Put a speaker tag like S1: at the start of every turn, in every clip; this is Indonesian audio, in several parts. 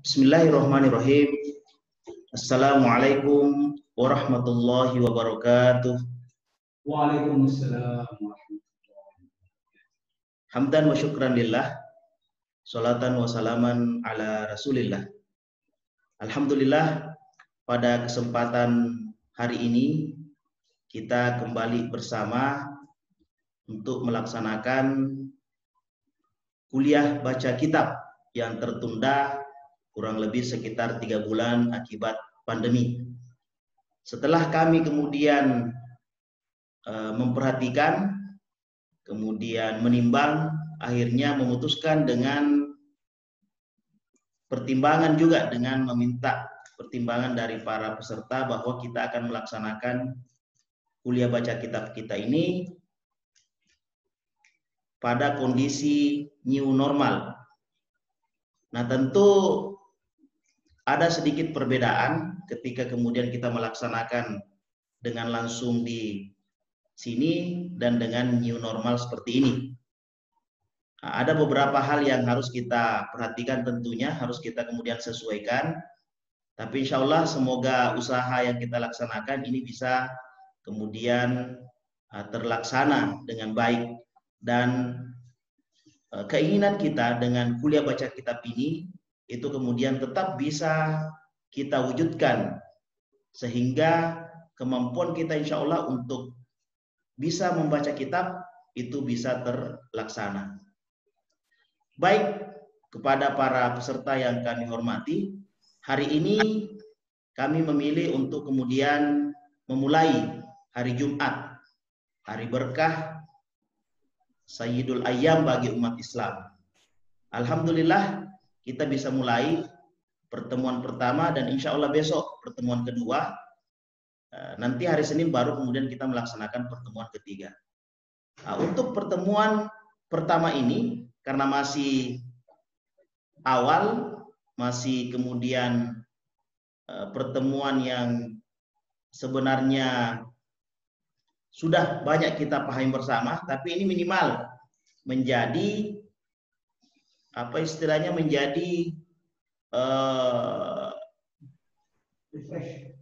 S1: Bismillahirrahmanirrahim. Assalamualaikum warahmatullahi wabarakatuh.
S2: Waalaikumsalam.
S1: Hamdan wa syukran lillah. Salatan wa salaman ala rasulillah. Alhamdulillah, pada kesempatan hari ini kita kembali bersama untuk melaksanakan kuliah baca kitab yang tertunda kurang lebih sekitar 3 bulan akibat pandemi. Setelah kami kemudian memperhatikan, kemudian menimbang, akhirnya memutuskan dengan pertimbangan juga dengan meminta pertimbangan dari para peserta bahwa kita akan melaksanakan kuliah baca kitab kita ini pada kondisi new normal. Nah, tentu ada sedikit perbedaan ketika kemudian kita melaksanakan dengan langsung di sini dan dengan new normal seperti ini. Nah, ada beberapa hal yang harus kita perhatikan, tentunya harus kita kemudian sesuaikan. Tapi insya Allah semoga usaha yang kita laksanakan ini bisa kemudian terlaksana dengan baik. Dan keinginan kita dengan kuliah baca kitab ini itu kemudian tetap bisa kita wujudkan sehingga kemampuan kita insya Allah untuk bisa membaca kitab itu bisa terlaksana. Baik, kepada para peserta yang kami hormati, hari ini kami memilih untuk kemudian memulai hari Jumat, hari berkah, Sayyidul Ayyam bagi umat Islam. Alhamdulillah kita bisa mulai pertemuan pertama dan insya Allah besok pertemuan kedua. Nanti hari Senin baru kemudian kita melaksanakan pertemuan ketiga. Untuk pertemuan pertama ini karena masih awal, masih kemudian pertemuan yang sebenarnya sudah banyak kita pahami bersama, tapi ini minimal menjadi apa istilahnya, menjadi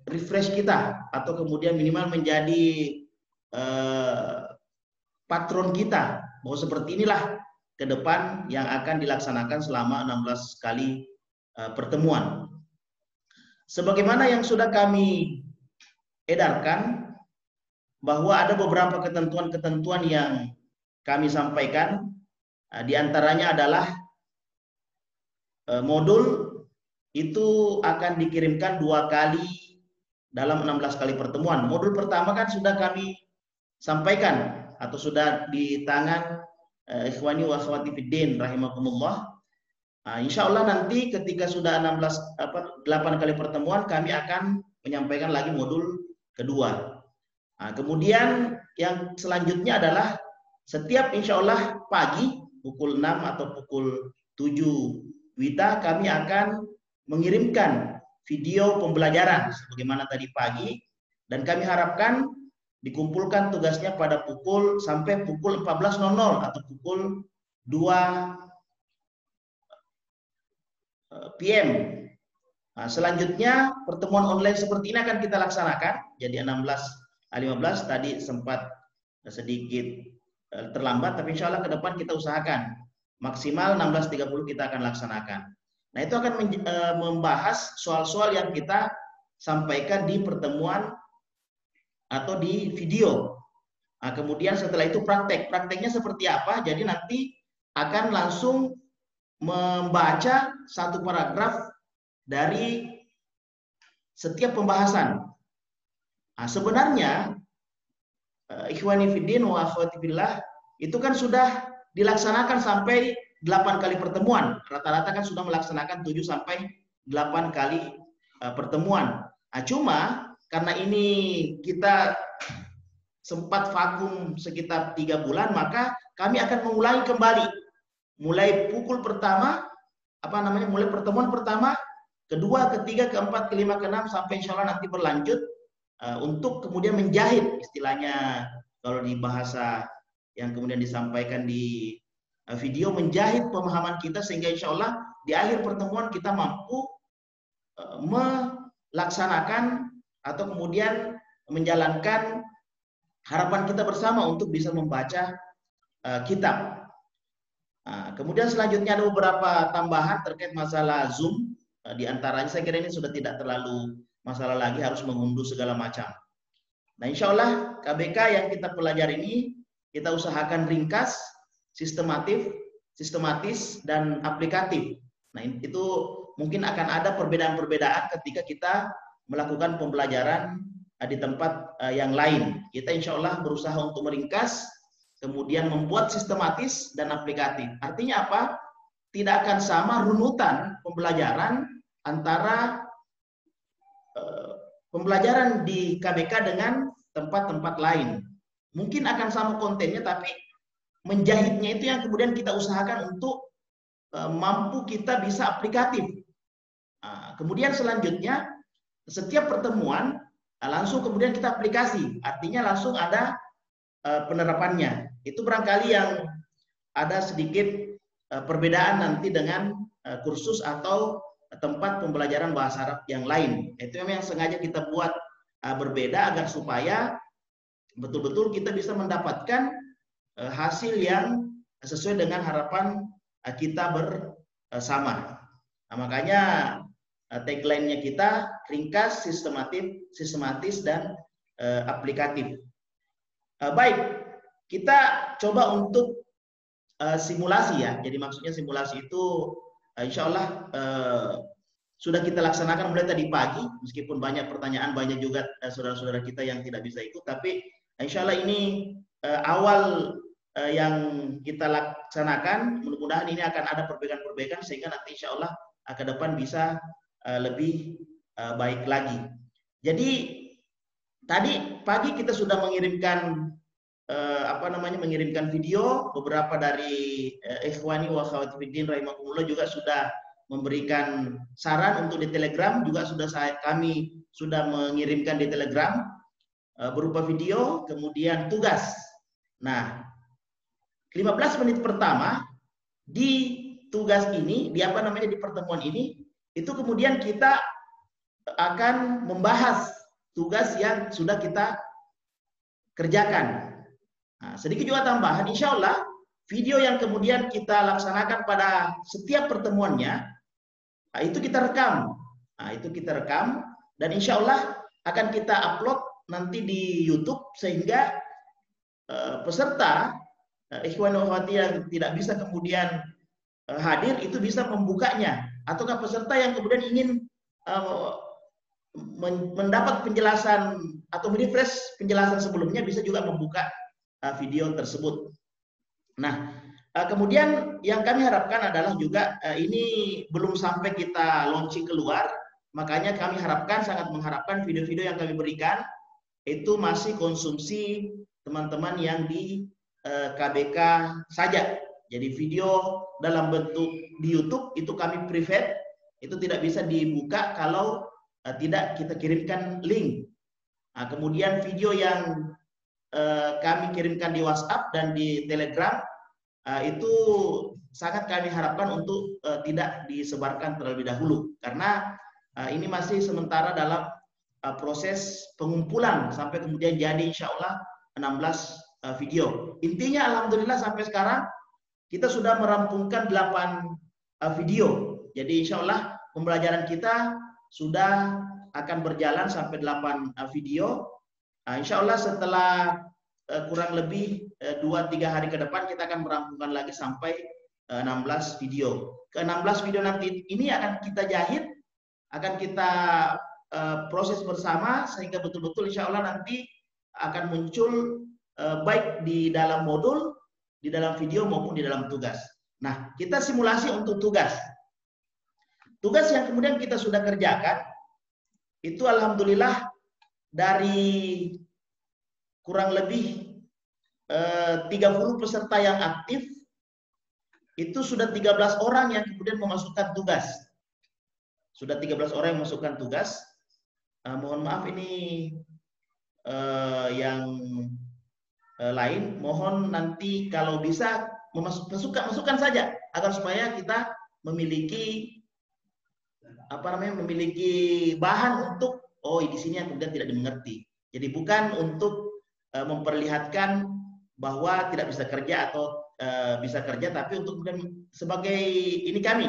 S1: refresh kita, atau kemudian minimal menjadi patron kita bahwa seperti inilah ke depan yang akan dilaksanakan selama 16 kali pertemuan. Sebagaimana yang sudah kami edarkan, bahwa ada beberapa ketentuan-ketentuan yang kami sampaikan, di antaranya adalah modul itu akan dikirimkan 2 kali dalam 16 kali pertemuan. Modul pertama kan sudah kami sampaikan atau sudah di tangan ikhwani wa akhwati fiddin rahimakumullah. Insya Allah nanti ketika sudah 8 kali pertemuan kami akan menyampaikan lagi modul kedua. Kemudian yang selanjutnya adalah setiap insya Allah pagi pukul 6 atau pukul 7 WITA kami akan mengirimkan video pembelajaran sebagaimana tadi pagi, dan kami harapkan dikumpulkan tugasnya pada sampai pukul 14.00 atau pukul 2 PM. Selanjutnya pertemuan online seperti ini akan kita laksanakan. Jadi 16.15 tadi sempat sedikit terlambat, tapi insya Allah ke depan kita usahakan maksimal 16.30 kita akan laksanakan. Nah, itu akan membahas soal-soal yang kita sampaikan di pertemuan atau di video. Kemudian setelah itu prakteknya seperti apa? Jadi nanti akan langsung membaca satu paragraf dari setiap pembahasan. Sebenarnya ikhwani fiddin wa akhwati fillah itu kan sudah dilaksanakan sampai 8 kali pertemuan. Rata-rata kan sudah melaksanakan 7 sampai 8 kali pertemuan. Cuma karena ini kita sempat vakum sekitar 3 bulan, maka kami akan mengulangi kembali. Mulai pukul pertama, mulai pertemuan pertama, kedua, ketiga, keempat, kelima, keenam, sampai insya Allah nanti berlanjut untuk kemudian menjahit, istilahnya kalau di bahasa yang kemudian disampaikan di video menjahit pemahaman kita sehingga insya Allah di akhir pertemuan kita mampu melaksanakan atau kemudian menjalankan harapan kita bersama untuk bisa membaca kitab. Kemudian selanjutnya ada beberapa tambahan terkait masalah Zoom. Di antaranya saya kira ini sudah tidak terlalu masalah lagi harus mengunduh segala macam. Nah, insya Allah KBK yang kita pelajari ini kita usahakan ringkas, sistematis dan aplikatif. Nah, itu mungkin akan ada perbedaan-perbedaan ketika kita melakukan pembelajaran di tempat yang lain. Kita insya Allah berusaha untuk meringkas, kemudian membuat sistematis dan aplikatif. Artinya apa? Tidak akan sama runutan pembelajaran antara pembelajaran di KBK dengan tempat-tempat lain. Mungkin akan sama kontennya, tapi menjahitnya itu yang kemudian kita usahakan untuk mampu kita bisa aplikatif. Kemudian selanjutnya, setiap pertemuan langsung kemudian kita aplikasi. Artinya langsung ada penerapannya. Itu barangkali yang ada sedikit perbedaan nanti dengan kursus atau tempat pembelajaran bahasa Arab yang lain. Itu memang yang sengaja kita buat berbeda agar supaya betul-betul kita bisa mendapatkan hasil yang sesuai dengan harapan kita bersama. Nah, makanya tagline-nya kita ringkas, sistematis dan aplikatif. Baik, kita coba untuk simulasi ya. Jadi maksudnya simulasi itu insya Allah sudah kita laksanakan mulai tadi pagi, meskipun banyak pertanyaan, banyak juga saudara-saudara kita yang tidak bisa ikut, tapi insya Allah ini awal yang kita laksanakan. Mudah-mudahan ini akan ada perbaikan-perbaikan sehingga nanti insya Allah ke depan bisa lebih baik lagi. Jadi tadi pagi kita sudah mengirimkan mengirimkan video. Beberapa dari ikhwani wa akhwati fiddin rahimakumullah juga sudah memberikan saran untuk di Telegram, juga kami sudah mengirimkan di Telegram berupa video, kemudian tugas. Nah, 15 menit pertama di tugas ini, di pertemuan ini, itu kemudian kita akan membahas tugas yang sudah kita kerjakan. Nah, sedikit juga tambahan, insya Allah video yang kemudian kita laksanakan pada setiap pertemuannya, itu kita rekam. Nah, itu kita rekam dan insya Allah akan kita upload nanti di YouTube sehingga peserta ikhwan dan akhwati yang tidak bisa kemudian hadir itu bisa membukanya, ataukah peserta yang kemudian ingin mendapat penjelasan atau merefresh penjelasan sebelumnya bisa juga membuka video tersebut. Nah, kemudian yang kami harapkan adalah juga ini belum sampai kita launching keluar, makanya kami sangat mengharapkan video-video yang kami berikan itu masih konsumsi teman-teman yang di KBK saja. Jadi video dalam bentuk di YouTube itu kami private, itu tidak bisa dibuka kalau tidak kita kirimkan link. Nah, kemudian video yang kami kirimkan di WhatsApp dan di Telegram itu sangat kami harapkan untuk tidak disebarkan terlebih dahulu, karena ini masih sementara dalam proses pengumpulan sampai kemudian jadi insya Allah 16 video. Intinya alhamdulillah sampai sekarang kita sudah merampungkan 8 video. Jadi insya Allah pembelajaran kita sudah akan berjalan sampai 8 video. Nah, insya Allah setelah kurang lebih 2-3 hari ke depan kita akan merampungkan lagi sampai 16 video. Ke 16 video nanti ini akan kita jahit, akan kita proses bersama sehingga betul-betul insya Allah nanti akan muncul baik di dalam modul, di dalam video maupun di dalam tugas. Nah, kita simulasi untuk tugas. Tugas yang kemudian kita sudah kerjakan itu alhamdulillah dari kurang lebih 30 peserta yang aktif, itu sudah 13 orang yang kemudian memasukkan tugas. Sudah 13 orang yang memasukkan tugas. Mohon maaf ini yang lain, mohon nanti kalau bisa masukkan saja agar supaya kita memiliki memiliki bahan untuk di sini yang kemudian tidak dimengerti. Jadi bukan untuk memperlihatkan bahwa tidak bisa kerja atau bisa kerja, tapi untuk kemudian sebagai ini kami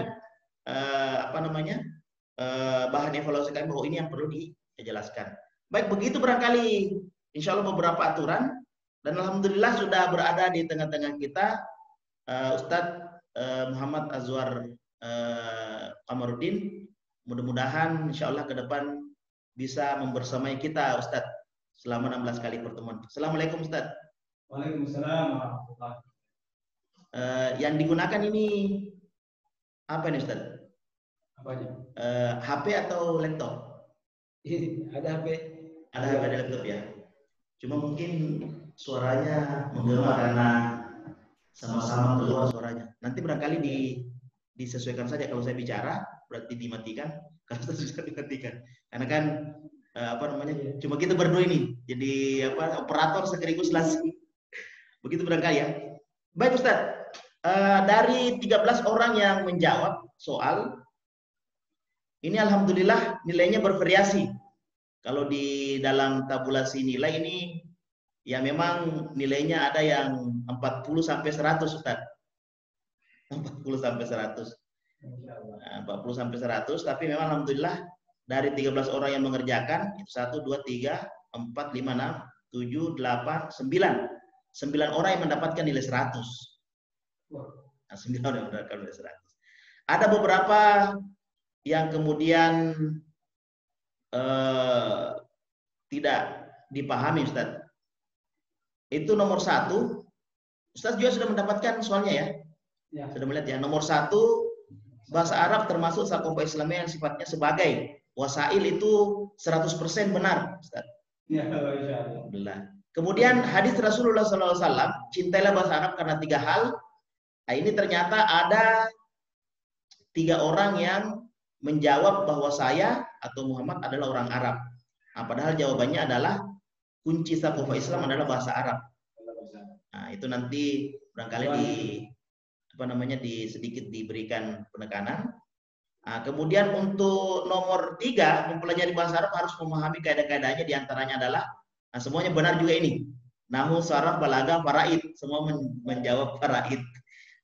S1: bahan evaluasi kami bahwa ini yang perlu dijelaskan. Baik, begitu barangkali insya Allah beberapa aturan, dan alhamdulillah sudah berada di tengah-tengah kita Ustadz Muhammad Azwar Kamarudin. Mudah-mudahan insya Allah ke depan bisa membersamai kita Ustadz selama 16 kali pertemuan. Assalamualaikum Ustadz.
S2: Waalaikumsalam warahmatullahi wabarakatuh.
S1: Yang digunakan ini apa nih Ustadz?
S2: Apanya?
S1: HP atau laptop?
S2: Ada HP.
S1: Ada HP, ada laptop ya. Cuma mungkin suaranya menggema karena sama-sama keluar suaranya. Nanti barangkali disesuaikan saja, kalau saya bicara berarti dimatikan, kalau saya bisa dimatikan. Karena kan cuma kita berdua ini. Jadi operator sekaligus langsung. Begitu barangkali ya. Baik Ustadz, dari 13 orang yang menjawab soal ini alhamdulillah nilainya bervariasi. Kalau di dalam tabulasi nilai ini ya memang nilainya ada yang 40 sampai 100 Ustaz. 40 sampai 100. 40 sampai 100, tapi memang alhamdulillah dari 13 orang yang mengerjakan itu 1 2 3 4 5 6 7 8 9. 9 orang yang mendapatkan nilai 100. Nah, 9 orang yang mendapatkan nilai 100. Ada beberapa yang kemudian tidak dipahami Ustaz. Itu nomor 1, Ustaz juga sudah mendapatkan soalnya ya. Sudah melihat ya. Nomor 1, bahasa Arab termasuk sakofa Islamiyah yang sifatnya sebagai wasail itu 100% benar Ustaz.
S2: Ya, insyaallah.
S1: Kemudian hadis Rasulullah SAW, cintailah bahasa Arab karena 3 hal. Nah, ini ternyata ada 3 orang yang menjawab bahwa saya atau Muhammad adalah orang Arab. Nah, padahal jawabannya adalah kunci sakofa Islam adalah bahasa Arab. Nah, itu nanti barangkali sedikit diberikan penekanan. Nah, kemudian untuk nomor 3, mempelajari bahasa Arab harus memahami kaidah-kaidahnya, diantaranya adalah semuanya benar juga ini. Nahwu, saraf, balaghah, faraid, semua menjawab faraid.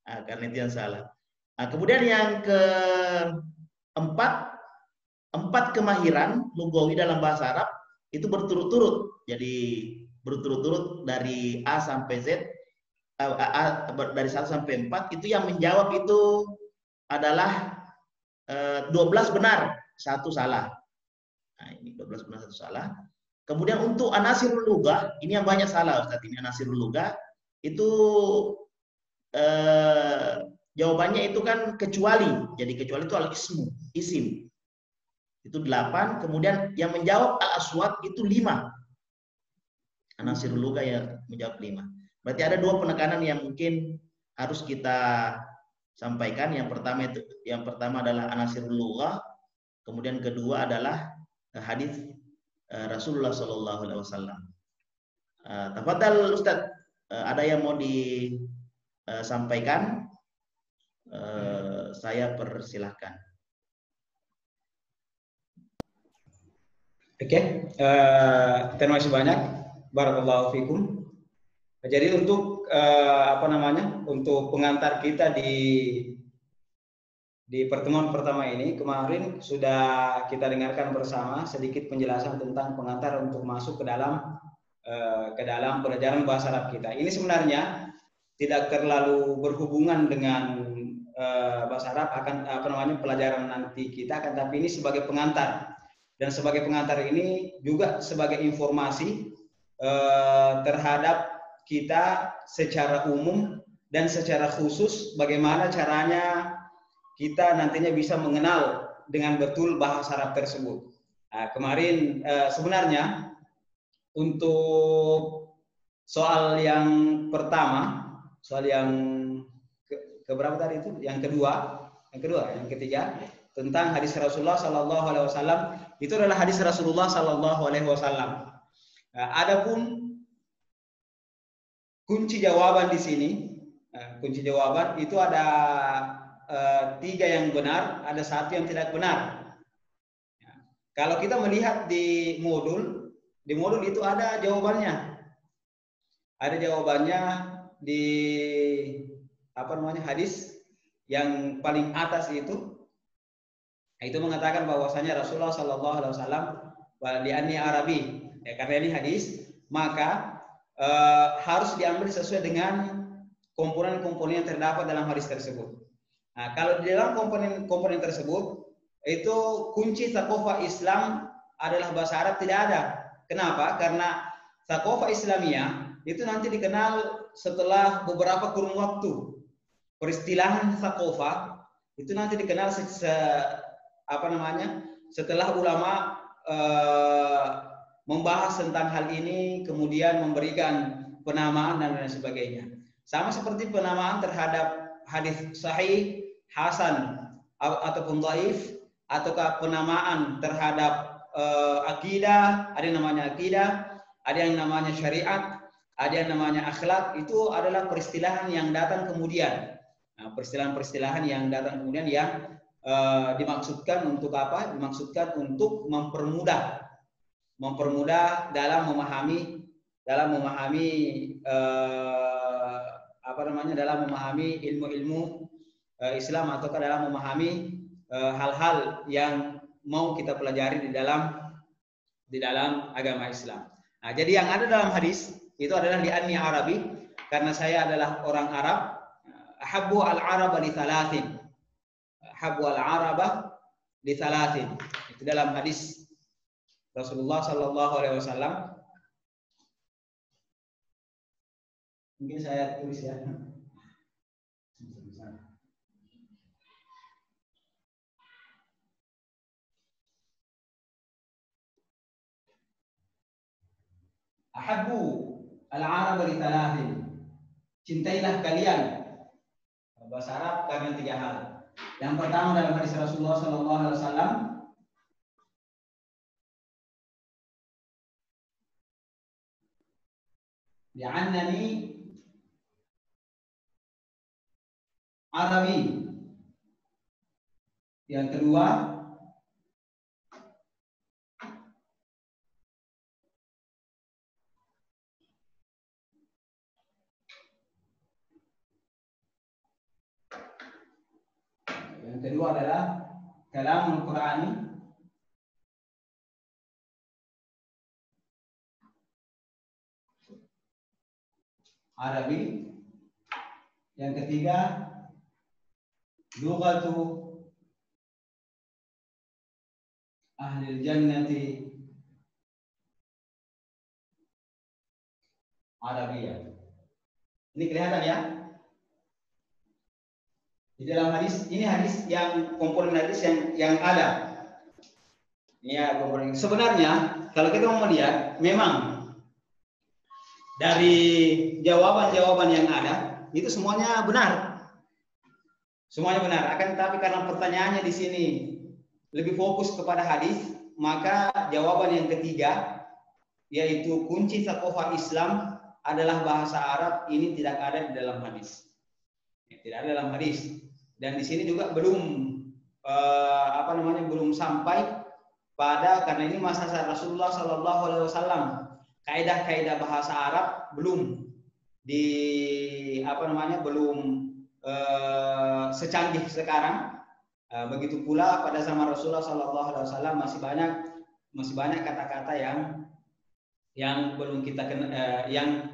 S1: Nah, karena itu yang salah. Nah, kemudian yang keempat, 4 kemahiran lugawi dalam bahasa Arab itu berturut-turut. Jadi berturut-turut dari A sampai Z, dari 1 sampai 4, itu yang menjawab itu adalah 12 benar, 1 salah. Nah, ini 12 benar, 1 salah. Kemudian untuk anasirul lughah, ini yang banyak salah Ustaz. Ini anasirul lughah itu jawabannya itu kan kecuali. Jadi kecuali itu al-ismu, isim. Itu 8. Kemudian yang menjawab al-aswad itu 5. Anasirul lughah yang menjawab 5. Berarti ada 2 penekanan yang mungkin harus kita sampaikan. Yang pertama adalah anasirul lughah, kemudian kedua adalah hadis Rasulullah Shallallahu Alaihi Wasallam. Tafadhal Ustaz, ada yang mau disampaikan? Saya persilahkan.
S2: Oke, terima kasih banyak. Barakallahu fikum. Jadi untuk untuk pengantar kita di pertemuan pertama ini, kemarin sudah kita dengarkan bersama sedikit penjelasan tentang pengantar untuk masuk ke dalam pelajaran bahasa Arab kita. Ini sebenarnya tidak terlalu berhubungan dengan bahasa Arab, pelajaran nanti kita, akan tapi ini sebagai pengantar. Dan sebagai pengantar ini juga sebagai informasi terhadap kita secara umum dan secara khusus bagaimana caranya kita nantinya bisa mengenal dengan betul bahasa Arab tersebut. Nah, kemarin sebenarnya untuk soal yang pertama, soal yang keberapa tadi itu? Yang ketiga tentang hadis Rasulullah Sallallahu Alaihi Wasallam, itu adalah hadis Rasulullah Sallallahu Alaihi Wasallam. Nah, adapun kunci jawaban di sini kunci jawaban itu ada 3 yang benar, ada 1 yang tidak benar. Ya. Kalau kita melihat di modul itu ada jawabannya. Ada jawabannya di hadis yang paling atas itu mengatakan bahwasanya Rasulullah Shallallahu Alaihi Wasallam waliani Arabi. Ya, karena ini hadis, maka harus diambil sesuai dengan komponen-komponen yang terdapat dalam hadis tersebut. Nah, kalau di dalam komponen tersebut itu kunci thaqafah Islam adalah bahasa Arab tidak ada. Kenapa? Karena thaqafah Islamiyah itu nanti dikenal setelah beberapa kurun waktu. Peristilahan thaqafah itu nanti dikenal setelah ulama membahas tentang hal ini, kemudian memberikan penamaan dan lain sebagainya. Sama seperti penamaan terhadap hadis sahih, hasan ataupun dhaif, ataukah penamaan terhadap akidah, ada yang namanya akidah, ada yang namanya syariat, ada yang namanya akhlak. Itu adalah peristilahan yang datang kemudian. Nah, peristilahan yang datang kemudian yang dimaksudkan untuk apa? Dimaksudkan untuk mempermudah dalam memahami dalam memahami ilmu-ilmu Islam, atau dalam memahami hal-hal yang mau kita pelajari di dalam agama Islam. Nah, jadi yang ada dalam hadis itu adalah li'anni Arabi, karena saya adalah orang Arab. Ahabbu al-Araba li thalathin. Ahabbu al-Araba li thalathin. Itu dalam hadis Rasulullah Sallallahu Alaihi Wasallam. Mungkin saya tulis ya. Ahabbu al-Arab li thalathin. Cintailah kalian bahasa Arab karena 3 hal. Yang pertama dalam hadis Rasulullah Sallallahu Alaihi Wasallam, li'annani Arabi. Yang kedua, adalah kalamul Qur'ani. Arabi. Yang ketiga, lughatu ahli jannati Arabiyah. Ini kelihatan ya? Di dalam hadis, ini hadis yang komponen hadis yang ada. Ini ya komponen. Sebenarnya kalau kita mau melihat, memang dari jawaban-jawaban yang ada itu semuanya benar. Semuanya benar. Akan tetapi karena pertanyaannya di sini lebih fokus kepada hadis, maka jawaban yang ketiga, yaitu kunci thaqafah Islam adalah bahasa Arab, ini tidak ada di dalam hadis. Tidak ada dalam hadis. Dan di sini juga belum belum sampai pada, karena ini masa Rasulullah Sallallahu Alaihi Wasallam, kaidah-kaidah bahasa Arab belum belum secanggih sekarang. Begitu pula pada zaman Rasulullah Sallallahu Alaihi Wasallam masih banyak kata-kata yang belum kita yang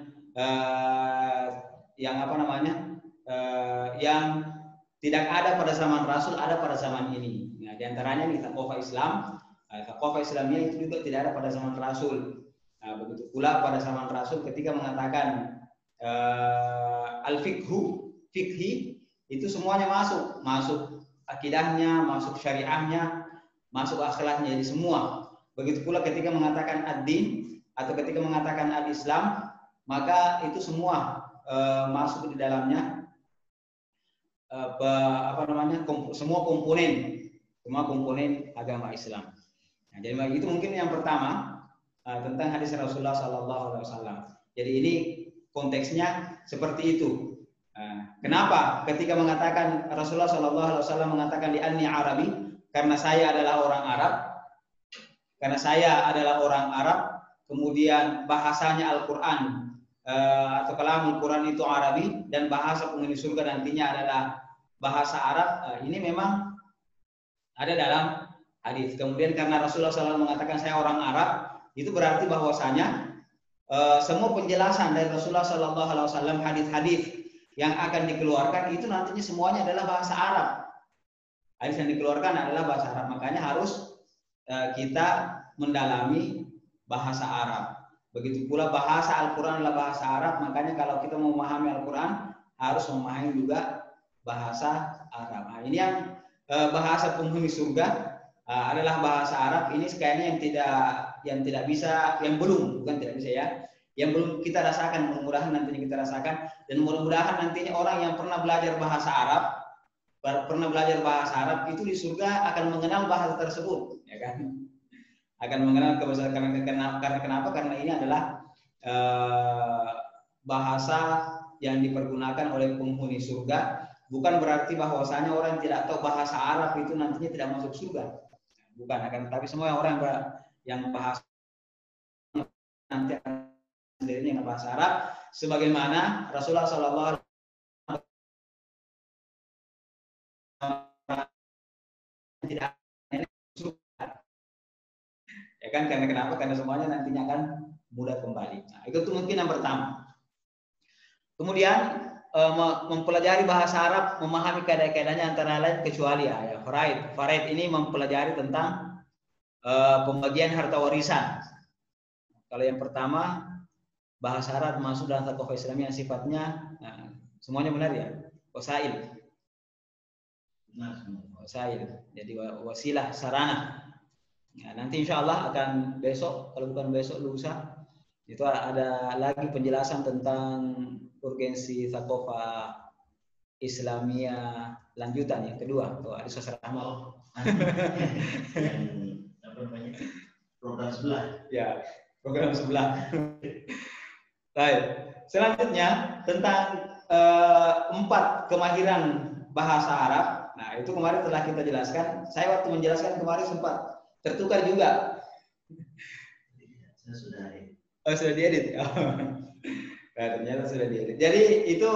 S2: tidak ada pada zaman Rasul, ada pada zaman ini. Nah, di antaranya nih thaqafah Islam, thaqafah Islamiyah itu juga tidak ada pada zaman Rasul. Nah, begitu pula pada zaman Rasul ketika mengatakan fikhi itu semuanya masuk akidahnya, masuk syariahnya, masuk akhlaknya, jadi semua. Begitu pula ketika mengatakan ad-din atau ketika mengatakan al-Islam, maka itu semua masuk di dalamnya semua komponen agama Islam. Nah, jadi itu mungkin yang pertama tentang hadis Rasulullah Sallallahu Alaihi Wasallam. Jadi ini konteksnya seperti itu. Kenapa? Ketika mengatakan Rasulullah SAW mengatakan di anni Arabi, karena saya adalah orang Arab, kemudian bahasanya Al-Quran atau kalam Al-Quran itu Arabi dan bahasa penghuni surga nantinya adalah bahasa Arab. Ini memang ada dalam hadis. Kemudian karena Rasulullah SAW mengatakan saya orang Arab, itu berarti bahwasanya semua penjelasan dari Rasulullah SAW, hadis-hadis yang akan dikeluarkan itu nantinya semuanya adalah bahasa Arab. Hadis yang dikeluarkan adalah bahasa Arab. Makanya harus kita mendalami bahasa Arab. Begitu pula bahasa Al-Quran adalah bahasa Arab. Makanya kalau kita mau memahami Al-Quran harus memahami juga bahasa Arab. Nah, ini yang bahasa penghuni surga adalah bahasa Arab. Ini kayaknya yang belum kita rasakan. Mudah-mudahan nantinya kita rasakan, dan mudah-mudahan nantinya orang yang pernah belajar bahasa Arab itu di surga akan mengenal bahasa tersebut, ya kan? Akan mengenal karena kenapa? Karena ini adalah bahasa yang dipergunakan oleh penghuni surga. Bukan berarti bahwasanya orang yang tidak tahu bahasa Arab itu nantinya tidak masuk surga. Bukan, tapi semua orang yang bahasa nanti sendiri dengan bahasa Arab, sebagaimana Rasulullah SAW tidak ya kan, karena kenapa? Karena semuanya nantinya akan mudah kembali. Nah, itu mungkin yang pertama. Kemudian mempelajari bahasa Arab, memahami kaidah-kaidahnya antara lain kecuali ya faraid ini mempelajari tentang pembagian harta warisan. Kalau yang pertama, bahasa Arab masuk dalam tokoh Islam yang sifatnya semuanya benar ya, wasail. Jadi wasilah, sarana. Ya, nanti insya Allah akan besok, kalau bukan besok lusa, itu ada lagi penjelasan tentang urgensi Thaqafah Islamiyah lanjutan yang kedua. Tuh ada Ustaz Rahmat.
S1: Program sebelah.
S2: Ya, program sebelah. Baik. Selanjutnya tentang 4 kemahiran bahasa Arab. Nah, itu kemarin telah kita jelaskan. Saya waktu menjelaskan kemarin sempat tertukar juga.
S1: Saya sudah edit.
S2: Oh, sudah diedit. Oh. Nah, ternyata sudah diedit. Jadi itu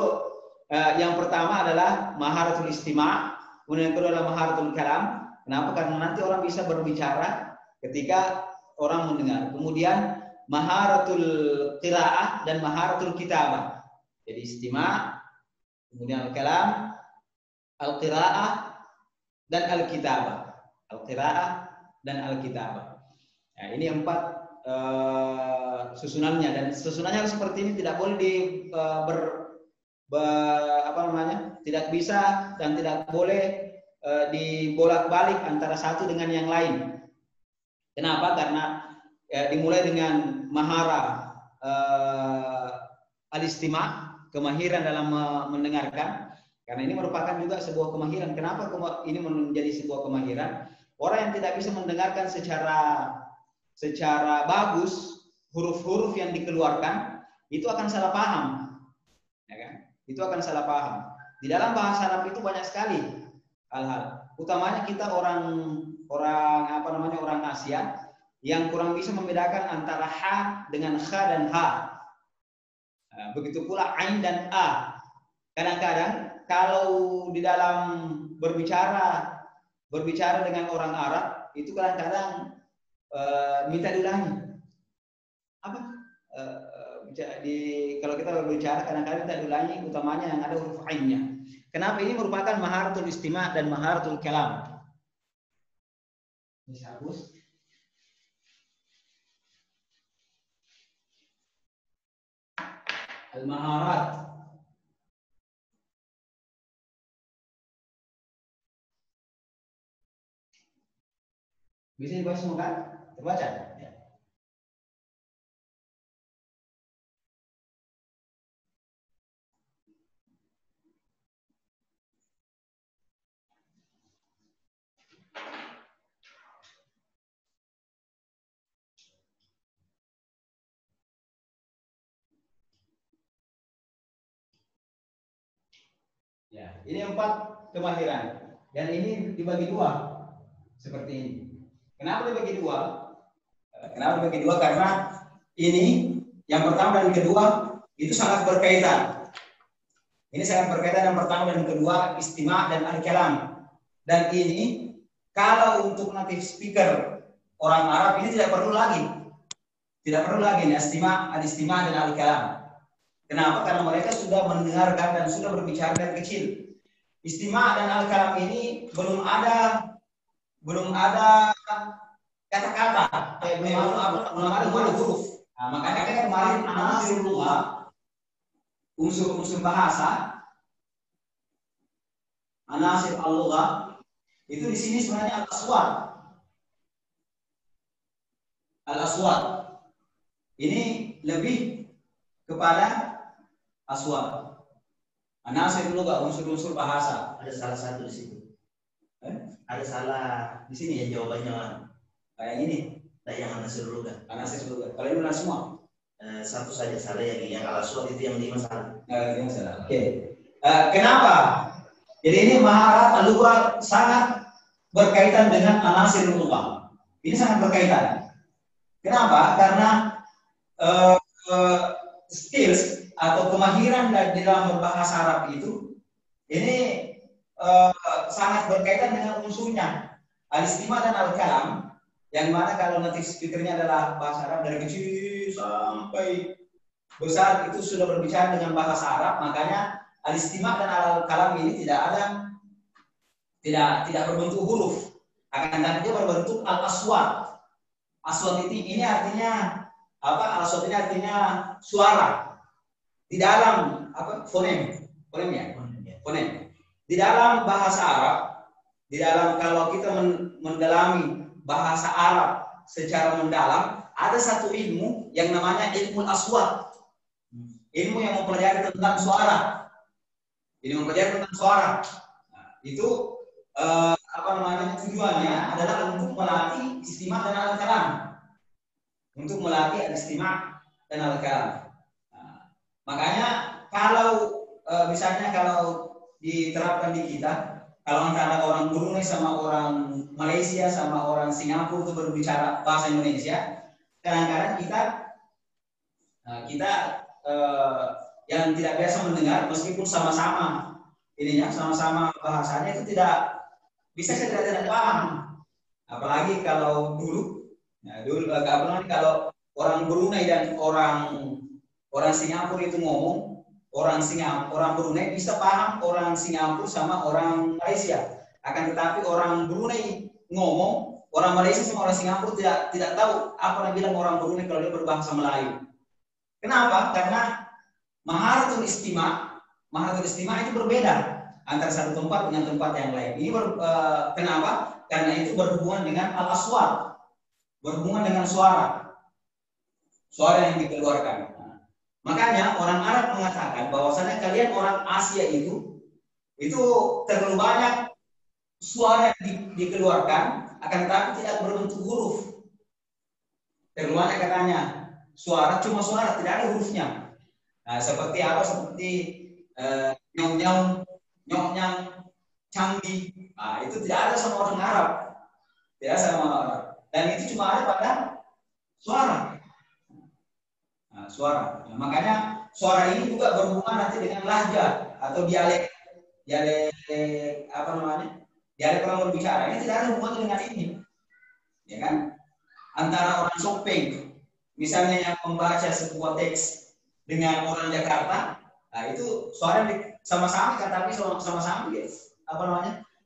S2: yang pertama adalah maharatul istima', kemudian yang kedua adalah maharatul kalam. Kenapa? Karena nanti orang bisa berbicara ketika orang mendengar. Kemudian maharatul qiraah dan maharatul kitabah. Jadi istima', kemudian al-kalam, al-qiraah dan al-kitabah. Al-qiraah dan al-kitabah. Nah, ini 4 susunannya, dan susunannya harus seperti ini, tidak boleh tidak bisa dan tidak boleh dibolak-balik antara satu dengan yang lain. Kenapa? Karena dimulai dengan mahara al-istima', kemahiran dalam mendengarkan, karena ini merupakan juga sebuah kemahiran. Kenapa ini menjadi sebuah kemahiran? Orang yang tidak bisa mendengarkan secara bagus huruf-huruf yang dikeluarkan, itu akan salah paham, ya kan? Itu akan salah paham. Di dalam bahasa Arab itu banyak sekali hal-hal. Utamanya kita orang Asia yang kurang bisa membedakan antara ha dengan kha dan ha. Begitu pula ain dan a. Kadang-kadang kalau di dalam berbicara dengan orang Arab itu kadang-kadang minta diulangi. Apa? Kalau kita berbicara kadang-kadang minta diulangi, utamanya yang ada huruf ainnya. Kenapa? Ini merupakan maharatul istima' dan maharatul kalam. Ini hapus. Al-maharat. Bisa dibaca semua kan? Terbaca? Ya. Ya, ini 4 kemahiran. Dan ini dibagi 2 seperti ini. Kenapa dibagi 2? Kenapa dibagi 2? Karena ini yang pertama dan kedua itu sangat berkaitan. Ini sangat berkaitan yang pertama dan kedua, istima' dan al-kalam. Dan ini kalau untuk native speaker orang Arab ini tidak perlu lagi. Tidak perlu lagi istima', al-istima' dan al-kalam. Kenapa? Karena mereka sudah mendengarkan dan sudah berbicara dari kecil. Istima' dan al-kalam ini belum ada kata-kata, belum ada huruf. Nah, makanya kan kemarin anasir lugha, unsur-unsur bahasa, anasir al-lugha itu di sini sebenarnya al-aswat. Al-aswat ini lebih kepada aswat. Anasir lugha, unsur-unsur bahasa.
S1: Ada salah satu di situ. Ada salah di sini ya jawabannya.
S2: Kayak ini.
S1: Nah, yang anasir lugha.
S2: Anasir lugha. Kalau ini semua.
S1: Satu saja salah yang al-aswat itu yang 5 salah.
S2: 5 salah. Oke. Kenapa? Jadi ini maharat al-lugha sangat berkaitan dengan anasir lugha. Ini sangat berkaitan. Kenapa? Karena skills atau kemahiran di dalam berbahasa Arab itu ini sangat berkaitan dengan unsurnya al-istima' dan al-kalam, yang mana kalau native speakernya adalah bahasa Arab dari kecil sampai besar itu sudah berbicara dengan bahasa Arab, makanya al-istima' dan al-kalam ini tidak berbentuk huruf, akan tetapi dia berbentuk al-aswat. Aswat ini artinya apa? Al-aswat ini artinya suara di dalam apa? Fonem ya. Fonem. Di dalam bahasa Arab, di dalam kalau kita mendalami bahasa Arab secara mendalam, ada satu ilmu yang namanya ilmu aswat. Ilmu yang mempelajari tentang suara. Ini mempelajari tentang suara. Nah, itu tujuannya adalah untuk melatih istima' dan al-kalam. Untuk melatih istima' dan al-kalam. Nah, makanya kalau misalnya kalau diterapkan di kita, kalau antara orang Brunei sama orang Malaysia sama orang Singapura itu berbicara bahasa Indonesia, kadang-kadang kita yang tidak biasa mendengar meskipun sama-sama ininya, sama-sama bahasanya itu tidak bisa tidak paham. Apalagi kalau dulu apalagi kalau orang Brunei dan orang Singapura itu ngomong, orang Brunei bisa paham orang Singapura sama orang Malaysia. Akan tetapi orang Brunei ngomong, orang Malaysia sama orang Singapura tidak tahu apa yang bilang orang Brunei kalau dia berbahasa Melayu. Kenapa? Karena maharatul istima' itu berbeda antara satu tempat dengan tempat yang lain. Ini kenapa? Karena itu berhubungan dengan al-aswat, berhubungan dengan suara yang dikeluarkan. Makanya orang Arab mengatakan bahwasanya kalian orang Asia itu terlalu banyak suara yang dikeluarkan, akan tetapi tidak berbentuk huruf. Terlalu banyak katanya suara, cuma suara, tidak ada hurufnya. Nah, seperti apa? Seperti nyong-nyong, nyong-nyang, canggi. Nah, itu tidak ada sama orang Arab. Tidak sama orang Arab. Dan itu cuma ada pada suara. Nah, suara. Nah, makanya suara ini juga berhubungan nanti dengan lahja atau dialek dialek orang berbicara. Ini tidak ada hubungan dengan ini, ya kan? Antara orang Sopeng, misalnya yang membaca sebuah teks dengan orang Jakarta, nah itu suara sama-sama tapi sama-sama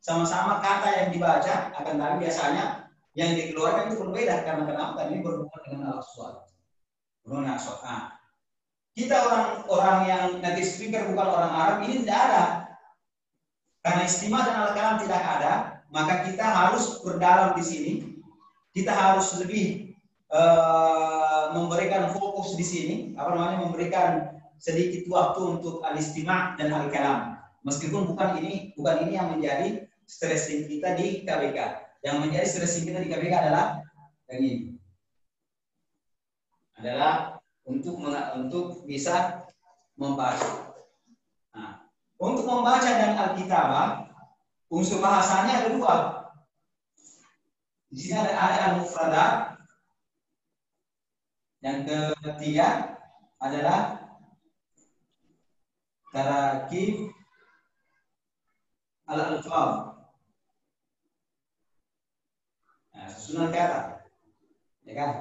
S2: sama-sama kata yang dibaca, akan tapi biasanya yang dikeluarkan itu berbeda karena kenapa? Ini berhubungan dengan al-aswat. Nah, kita orang yang native speaker bukan orang Arab ini tidak ada, karena istima' dan al-kalam tidak ada, maka kita harus berdalam di sini, kita harus lebih memberikan fokus di sini, memberikan sedikit waktu untuk al-istima' dan al-kalam, meskipun bukan ini yang menjadi stressing kita di KBK. Yang menjadi stressing kita di KBK adalah yang ini. Adalah untuk bisa membaca. Nah, Untuk membaca dan Alkitabah, unsur bahasanya ada dua. Di sini ada al-mufradat. Yang ketiga adalah tarakib al-alfaz. Nah, susunan kata, ya kan?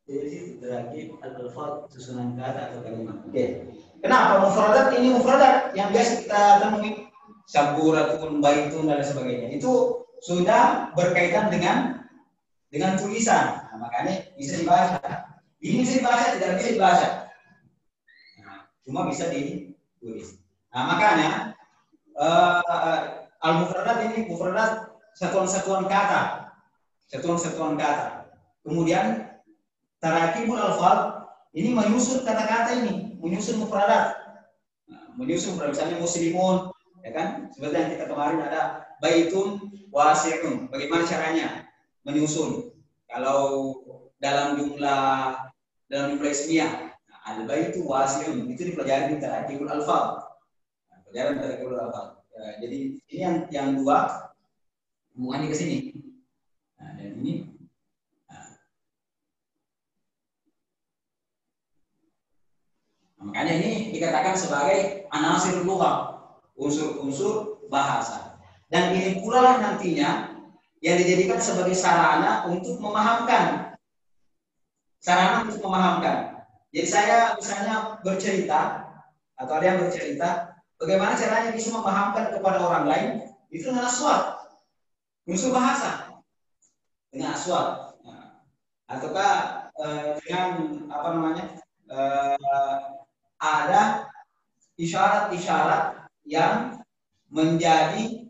S2: Jadi tarakib al-alfaz, susunan kata atau kalimat. Oke. Kenapa mufradat ini mufradat yang biasa kita temui, saburatun, baitun dan sebagainya. Itu sudah berkaitan dengan tulisan. Nah, makanya bisa dibaca. Ini bisa dibaca, tidak bisa dibaca. Nah, cuma bisa ditulis. Nah, makanya al-mufradat ini mufradat satuan-satuan kata. Satuan-satuan kata. Kemudian tarakibul alfaz ini menyusun kata-kata ini, menyusun mufradat. Nah, menyusun misalnya muslimun, ya kan? Seperti yang kita kemarin ada baitun wasi'un. Bagaimana caranya menyusun? Kalau dalam jumlah ismiyah, nah, al-baitu wasi'un itu dipelajari di tarakibul alfaz. Nah, pelajaran tarakibul alfaz. Jadi ini yang dua hubungannya ke sini. Nah, dan ini makanya ini dikatakan sebagai anasir lughah, unsur-unsur bahasa. Dan ini pula nantinya yang dijadikan sebagai sarana untuk memahamkan. Sarana untuk memahamkan. Jadi saya misalnya bercerita, atau ada yang bercerita, bagaimana caranya bisa memahamkan kepada orang lain, itu dengan aswat. Unsur bahasa. Dengan aswat. Nah, ataukah dengan apa namanya, ada isyarat-isyarat yang menjadi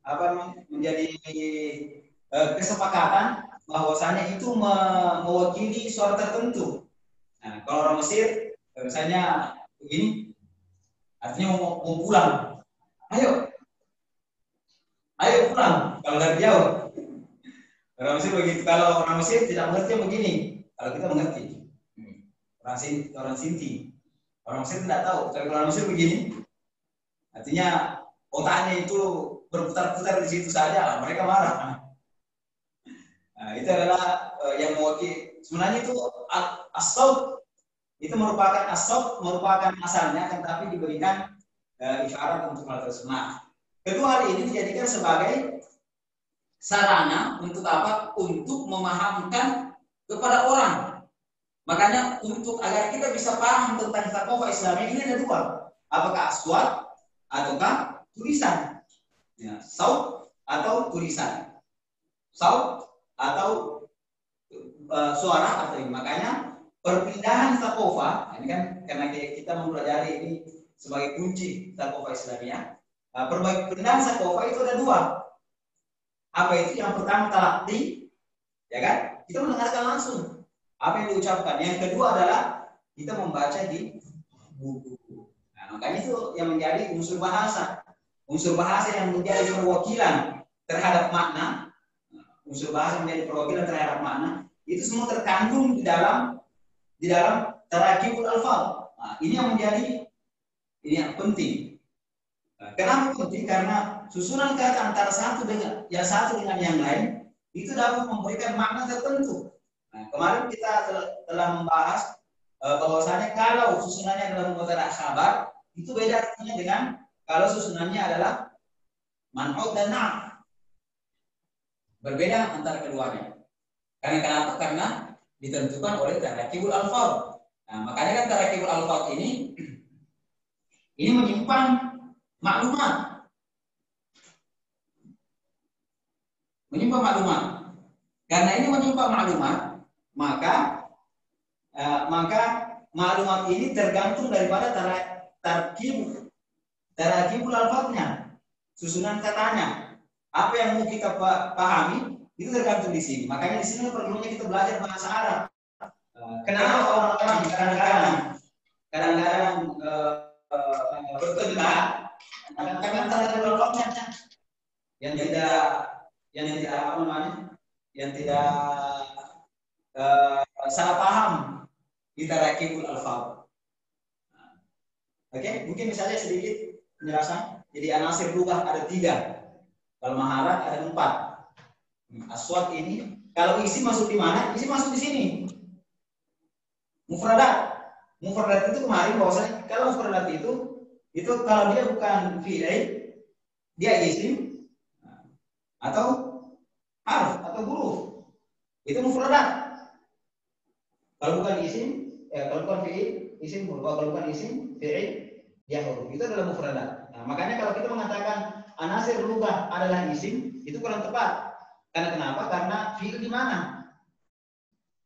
S2: apa namanya, menjadi kesepakatan bahwasanya itu mewakili suara tertentu. Nah, kalau orang Mesir misalnya begini, artinya mau pulang, ayo pulang. Kalau dari jauh, orang Mesir begitu. Kalau orang Mesir tidak mengerti begini, kalau kita mengerti. Orang Sinti, orang Mesir tidak tahu. Kalau orang Mesir begini, artinya otaknya itu berputar-putar di situ saja, mereka marah. Nah, itu adalah yang mewakili. Sebenarnya itu as-saut itu merupakan merupakan asalnya, tetapi diberikan isyarat untuk hal tersebut. Nah, kedua hal ini dijadikan sebagai sarana untuk apa? Untuk memahamkan kepada orang. Makanya untuk agar kita bisa paham tentang thaqafah Islamiyah ini ada dua, apakah aswat ataukah tulisan, ya, saut atau tulisan, saut atau suara atau ini. Makanya perpindahan thaqafah ini kan karena kita mempelajari ini sebagai kunci thaqafah Islamiyah. Perpindahan thaqafah itu ada dua. Apa itu? Yang pertama talaqi, ya kan? Kita mendengarkan langsung apa yang diucapkan. Yang kedua adalah kita membaca di buku. Nah, makanya itu yang menjadi unsur bahasa. Unsur bahasa yang menjadi perwakilan terhadap makna. Unsur bahasa yang menjadi perwakilan terhadap makna. Itu semua terkandung di dalam tarakibul alfaz. Nah, ini yang penting. Nah, kenapa penting? Karena susunan kata antara satu dengan yang lain itu dapat memberikan makna tertentu. Nah, kemarin kita telah membahas bahwasanya kalau susunannya adalah mubtada khabar, itu beda artinya dengan kalau susunannya adalah man'ut dan na'at. Berbeda antara keduanya. Karena kenapa? Karena ditentukan oleh tarakibul alfaz. Nah, makanya kan tarakibul alfaz ini menyimpan maklumat. Menyimpan maklumat. Karena ini menyimpan maklumat, maka maklumat ini tergantung daripada tarakibul alfaznya, susunan katanya. Apa yang mau kita pahami itu tergantung di sini. Makanya di sini perlunya kita belajar bahasa Arab. Kenapa orang-orang kadang-kadang bertengkar karena tarakibul alfaznya yang tidak apa namanya, yang tidak salah paham di tarakibul alfaz. Oke, mungkin misalnya sedikit penjelasan. Jadi anasir lughah ada 3. Kalau maharat ada 4. Aswat ini, kalau isim masuk di mana? Isim masuk di sini. Mufradat. Mufradat itu kemarin bahwasanya kalau mufradat itu kalau dia bukan fi'il, dia isim atau harf atau huruf. Itu mufradat. Kalau bukan isim, kalau bukan fi'il, isim huruf. Kalau bukan isim, fi'il, dia huruf. Itu adalah mufradat. Nah, makanya kalau kita mengatakan anasir lughah adalah isim, itu kurang tepat. Karena kenapa? Karena fi'il di mana?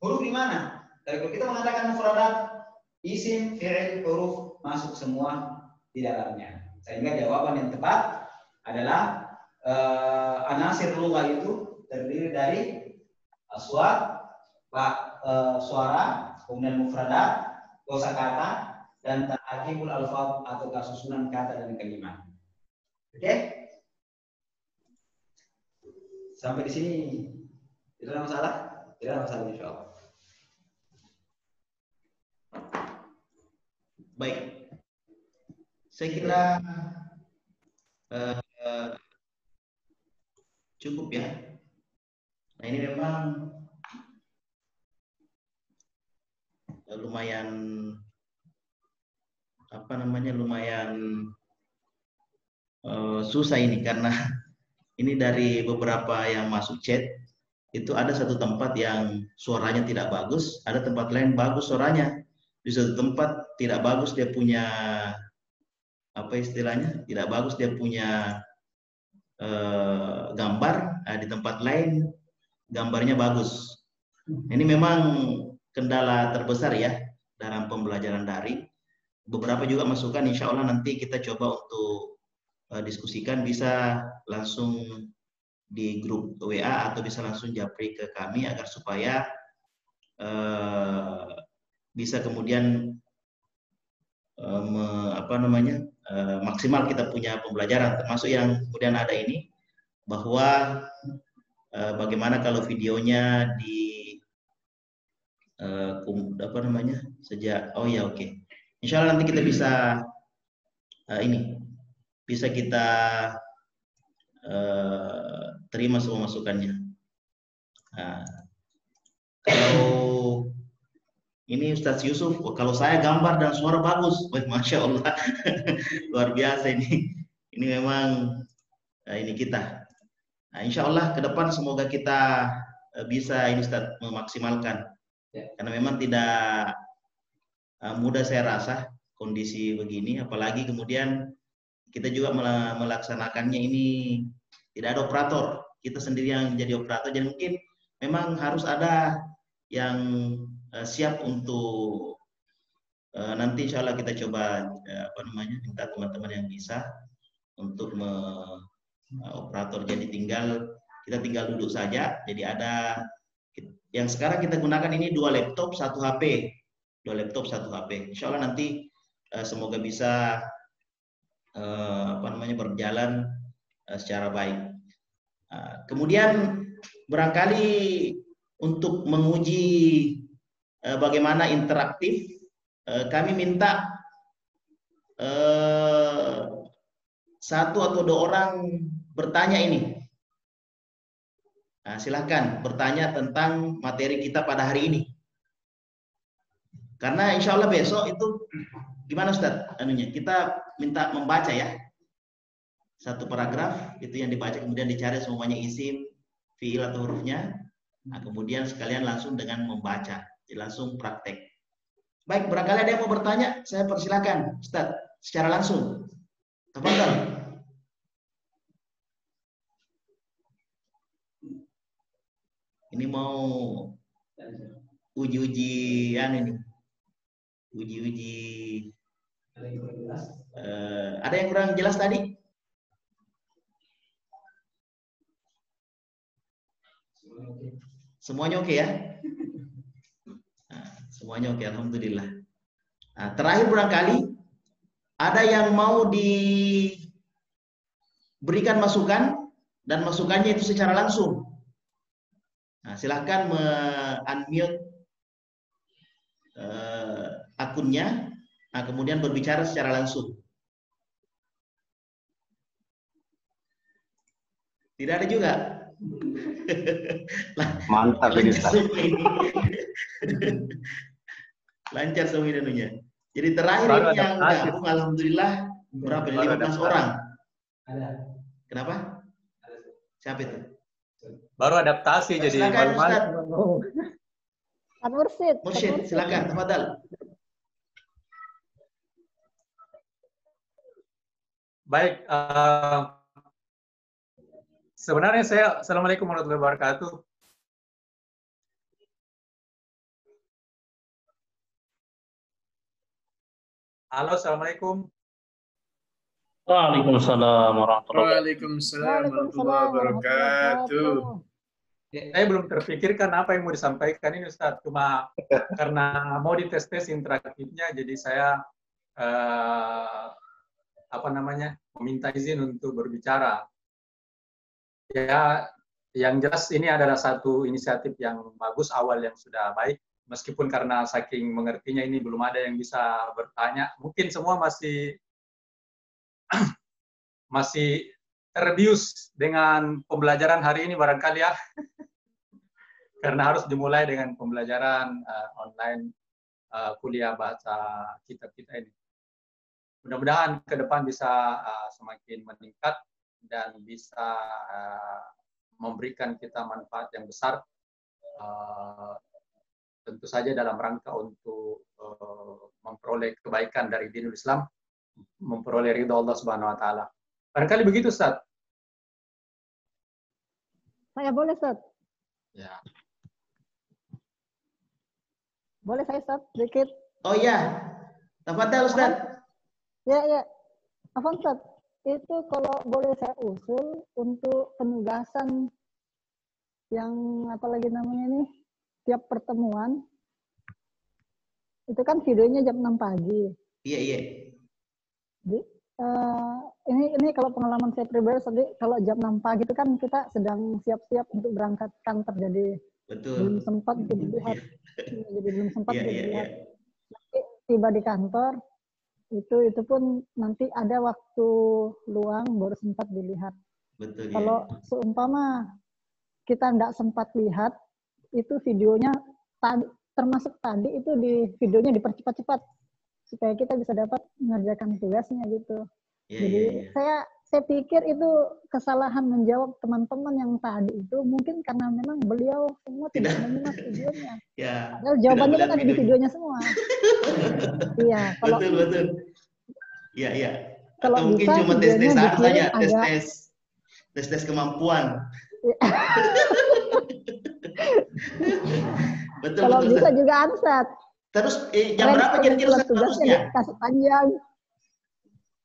S2: Huruf di mana? Kalau kita mengatakan mufradat, isim, fi'il, huruf masuk semua di dalamnya. Sehingga jawaban yang tepat adalah anasir lughah itu terdiri dari aswat, suara, kemudian mufradat, kosakata, dan tarkibul alfaz atau susunan kata dan kalimat. Oke? Sampai di sini tidak ada masalah? Tidak ada masalah, insyaallah.
S1: Baik, saya kira cukup ya. Nah, ini memang lumayan lumayan susah ini, karena ini dari beberapa yang masuk chat itu ada satu tempat yang suaranya tidak bagus, ada tempat lain bagus suaranya. Di satu tempat tidak bagus, dia punya apa istilahnya, tidak bagus, dia punya gambar, di tempat lain gambarnya bagus. Ini memang kendala terbesar ya dalam pembelajaran daring. Beberapa juga masukan, insya Allah nanti kita coba untuk diskusikan, bisa langsung di grup WA atau bisa langsung japri ke kami agar supaya bisa kemudian maksimal kita punya pembelajaran, termasuk yang kemudian ada ini bahwa bagaimana kalau videonya di sejak insya Allah nanti kita bisa bisa kita terima semua masukannya. Kalau ini Ustadz Yusuf, kalau saya gambar dan suara bagus, masya Allah, luar biasa ini. Ini memang ini kita. Nah, insya Allah ke depan semoga kita bisa ini Ustadz memaksimalkan. Karena memang tidak mudah saya rasa kondisi begini, apalagi kemudian kita juga melaksanakannya ini tidak ada operator, kita sendiri yang jadi operator, jadi mungkin memang harus ada yang siap untuk nanti insya Allah kita coba minta teman-teman yang bisa untuk operator, jadi kita tinggal duduk saja. Jadi ada yang sekarang kita gunakan ini 2 laptop 1 HP, insya Allah nanti semoga bisa berjalan secara baik. Kemudian barangkali untuk menguji bagaimana interaktif, kami minta 1 atau 2 orang bertanya ini. Nah, silahkan bertanya tentang materi kita pada hari ini. Karena insya Allah besok itu gimana Ustadz? Kita minta membaca ya. 1 paragraf itu yang dibaca, kemudian dicari semuanya isim, fiil atau hurufnya. Nah, kemudian sekalian langsung dengan membaca, langsung praktek. Baik, barangkali ada yang mau bertanya, saya persilakan Ustadz secara langsung. Tafadhol. Ini mau uji-uji uji-uji ada yang kurang jelas tadi? Semuanya oke ya? Nah, semuanya oke, alhamdulillah. Nah, terakhir barangkali ada yang mau diberikan masukan, dan masukannya itu secara langsung. Nah, silahkan unmute akunnya Nah, kemudian berbicara secara langsung. Tidak ada juga.
S3: Mantap ini, Ustaz.
S1: Lancar semua ini. Jadi terakhir
S3: Baru
S1: ini yang
S3: adaptasi.
S1: gabung alhamdulillah berapa?
S3: Baru
S1: 15
S3: adaptasi.
S1: orang.
S2: Ada.
S1: Kenapa? Siapa itu?
S3: Baru adaptasi jadi
S1: Silakan Ustaz.
S4: Pak Mursyid.
S1: Mursyid, silakan, tafadhal.
S3: Baik, sebenarnya Assalamualaikum warahmatullahi wabarakatuh. Halo, Assalamualaikum.
S5: Waalaikumsalam warahmatullahi
S4: Waalaikumsalam
S5: wabarakatuh.
S3: Saya belum terpikirkan apa yang mau disampaikan ini, Ustaz. Cuma karena mau dites-tes interaktifnya, jadi saya meminta izin untuk berbicara. Ya, yang jelas ini adalah satu inisiatif yang bagus awal yang sudah baik. Meskipun karena saking mengertinya ini belum ada yang bisa bertanya. Mungkin semua masih terbius dengan pembelajaran hari ini barangkali ya. Karena harus dimulai dengan pembelajaran online kuliah bahasa kitab kita ini. Mudah-mudahan ke depan bisa semakin meningkat dan bisa memberikan kita manfaat yang besar. Tentu saja dalam rangka untuk memperoleh kebaikan dari dinul Islam, memperoleh ridha Allah Subhanahu wa taala. Barangkali begitu, Ustaz.
S4: Saya boleh, Ustaz?
S3: Ya.
S4: Boleh saya, Ustaz? Sedikit.
S1: Oh iya. Tafadhal Ustaz.
S4: Ya. Apa, Ustaz? Itu kalau boleh saya usul untuk penugasan yang apalagi namanya nih, tiap pertemuan, itu kan videonya jam 6 pagi.
S1: Iya.
S4: Jadi, ini kalau pengalaman saya pribadi, kalau jam 6 pagi itu kan kita sedang siap-siap untuk berangkat kantor, jadi
S1: Betul.
S4: belum sempat untuk dilihat. Jadi belum sempat
S1: Iya.
S4: dilihat. Nanti tiba di kantor, itu pun nanti ada waktu luang baru sempat dilihat.
S1: Betul.
S4: Kalau seumpama kita tidak sempat lihat, itu videonya termasuk tadi itu di videonya dipercepat-cepat supaya kita bisa dapat mengerjakan tugasnya gitu. Jadi saya pikir itu kesalahan menjawab teman-teman yang tadi itu mungkin karena memang beliau semua tidak menyimak videonya.
S1: Ya.
S4: Padahal jawabannya kan ada di videonya semua. Iya, kalau
S1: betul. Iya.
S4: Kalau
S1: atau mungkin
S4: bisa,
S1: cuma tes-tes saja,
S4: agak...
S1: tes kemampuan. Betul.
S4: Kalau bisa juga ansat.
S1: Terus jam berapa kira-kira
S4: tugasnya dikasih panjang?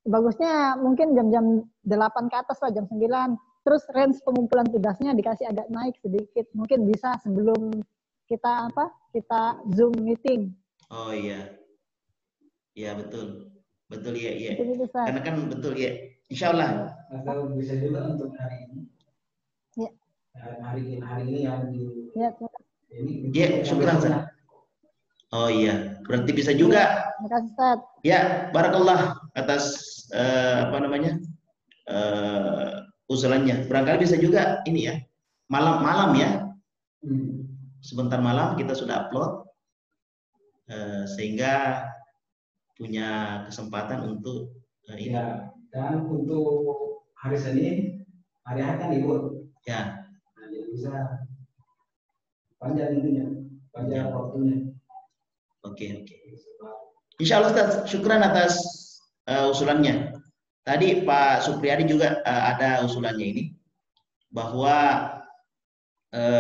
S4: Bagusnya mungkin jam-jam 8 ke atas lah, jam 9. Terus range pengumpulan tugasnya dikasih agak naik sedikit. Mungkin bisa sebelum kita Zoom meeting.
S1: Oh iya. Iya betul. Betul ya.
S4: Itu
S1: Karena kan betul ya. Insyaallah.
S2: Atau bisa juga untuk hari ini.
S4: Ya.
S2: Hari ini yang di
S1: Ya, syukran. Oh iya, berarti bisa juga.
S4: Terima kasih, Ustaz.
S1: Ya, barakallah atas usulannya. Barangkali bisa juga ini ya, malam ya. Sebentar malam kita sudah upload, sehingga punya kesempatan untuk ini.
S2: Ya, dan untuk hari Senin, hari kan libur.
S1: Ya.
S2: Nah, jadi bisa panjang waktunya.
S1: Oke. Insya Allah Ustaz, syukran atas usulannya. Tadi Pak Supriyadi juga ada usulannya ini, bahwa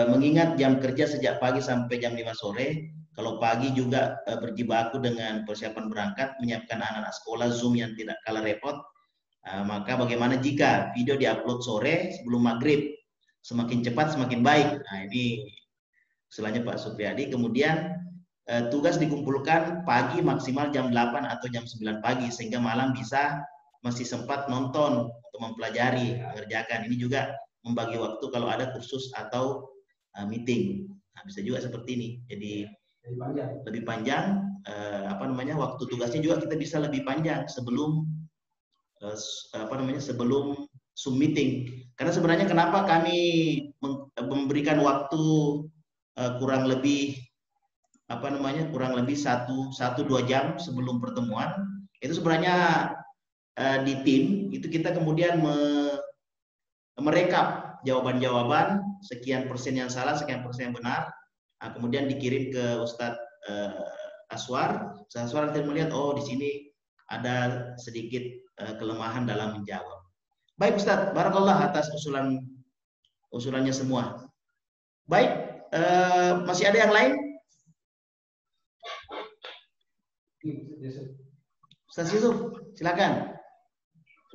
S1: mengingat jam kerja sejak pagi sampai jam 5 sore, kalau pagi juga berjibaku dengan persiapan berangkat, menyiapkan anak-anak sekolah, Zoom yang tidak kalah repot, maka bagaimana jika video diupload sore sebelum maghrib, semakin cepat semakin baik. Nah ini usulannya Pak Supriyadi. Kemudian tugas dikumpulkan pagi maksimal jam 8 atau jam 9 pagi, sehingga malam masih sempat nonton atau mempelajari, mengerjakan. Ini juga membagi waktu kalau ada kursus atau meeting. Nah, bisa juga seperti ini. Jadi lebih panjang waktu tugasnya juga kita bisa lebih panjang sebelum sebelum Zoom meeting. Karena sebenarnya kenapa kami memberikan waktu kurang lebih 1-2 jam sebelum pertemuan, itu sebenarnya di tim itu kita kemudian merekap jawaban-jawaban, sekian persen yang salah, sekian persen yang benar, kemudian dikirim ke Ustadz Aswar. Ustadz Aswar nanti melihat, oh di sini ada sedikit kelemahan dalam menjawab. Baik Ustadz, barakallah atas usulannya semua. Baik, masih ada yang lain? Ustaz Yusuf, silakan.